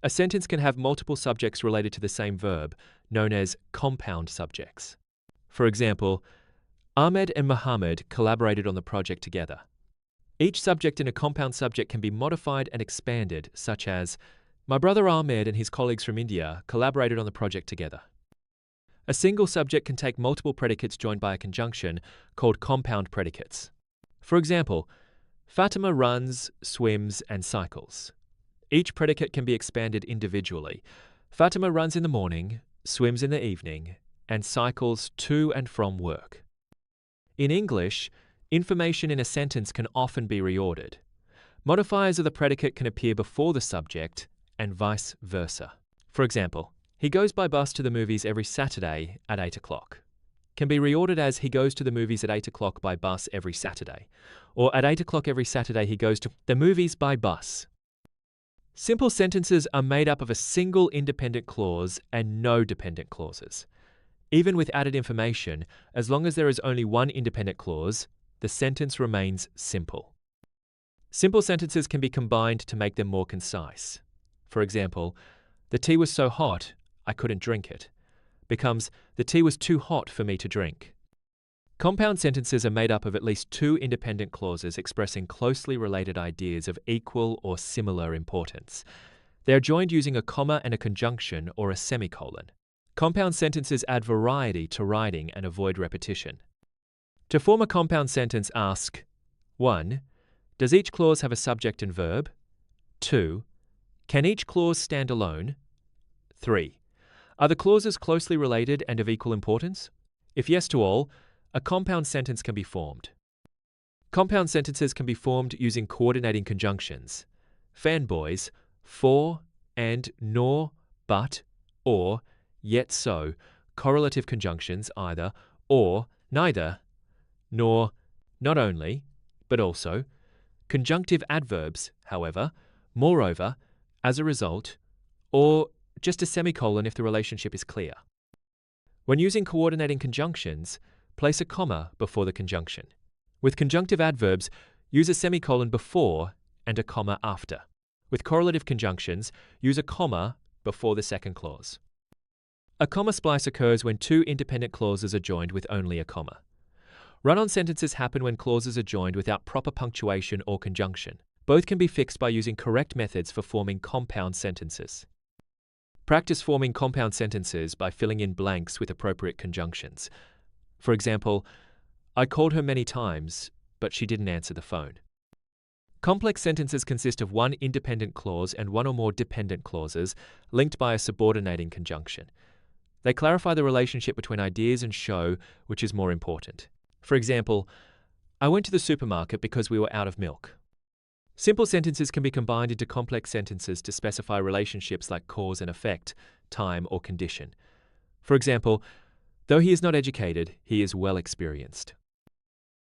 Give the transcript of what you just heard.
A sentence can have multiple subjects related to the same verb, known as compound subjects. For example, Ahmed and Mohamed collaborated on the project together. Each subject in a compound subject can be modified and expanded, such as, my brother Ahmed and his colleagues from India collaborated on the project together. A single subject can take multiple predicates joined by a conjunction, called compound predicates. For example, Fatima runs, swims, and cycles. Each predicate can be expanded individually. Fatima runs in the morning, swims in the evening, and cycles to and from work. In English, information in a sentence can often be reordered. Modifiers of the predicate can appear before the subject, and vice versa. For example, he goes by bus to the movies every Saturday at 8 o'clock. Can be reordered as he goes to the movies at 8 o'clock by bus every Saturday. Or at 8 o'clock every Saturday he goes to the movies by bus. Simple sentences are made up of a single independent clause and no dependent clauses. Even with added information, as long as there is only one independent clause, the sentence remains simple. Simple sentences can be combined to make them more concise. For example, the tea was so hot, I couldn't drink it, becomes the tea was too hot for me to drink. Compound sentences are made up of at least two independent clauses expressing closely related ideas of equal or similar importance. They are joined using a comma and a conjunction or a semicolon. Compound sentences add variety to writing and avoid repetition. To form a compound sentence, ask 1. Does each clause have a subject and verb? 2. Can each clause stand alone? 3. Are the clauses closely related and of equal importance? If yes to all, a compound sentence can be formed. Compound sentences can be formed using coordinating conjunctions. Fanboys, for, and, nor, but, or, yet so, correlative conjunctions either, or, neither, nor, not only, but also, conjunctive adverbs, however, moreover, as a result, or just a semicolon if the relationship is clear. When using coordinating conjunctions, place a comma before the conjunction. With conjunctive adverbs, use a semicolon before and a comma after. With correlative conjunctions, use a comma before the second clause. A comma splice occurs when two independent clauses are joined with only a comma. Run-on sentences happen when clauses are joined without proper punctuation or conjunction. Both can be fixed by using correct methods for forming compound sentences. Practice forming compound sentences by filling in blanks with appropriate conjunctions. For example, I called her many times, but she didn't answer the phone. Complex sentences consist of one independent clause and one or more dependent clauses linked by a subordinating conjunction. They clarify the relationship between ideas and show which is more important. For example, I went to the supermarket because we were out of milk. Simple sentences can be combined into complex sentences to specify relationships like cause and effect, time, or condition. For example, though he is not educated, he is well experienced.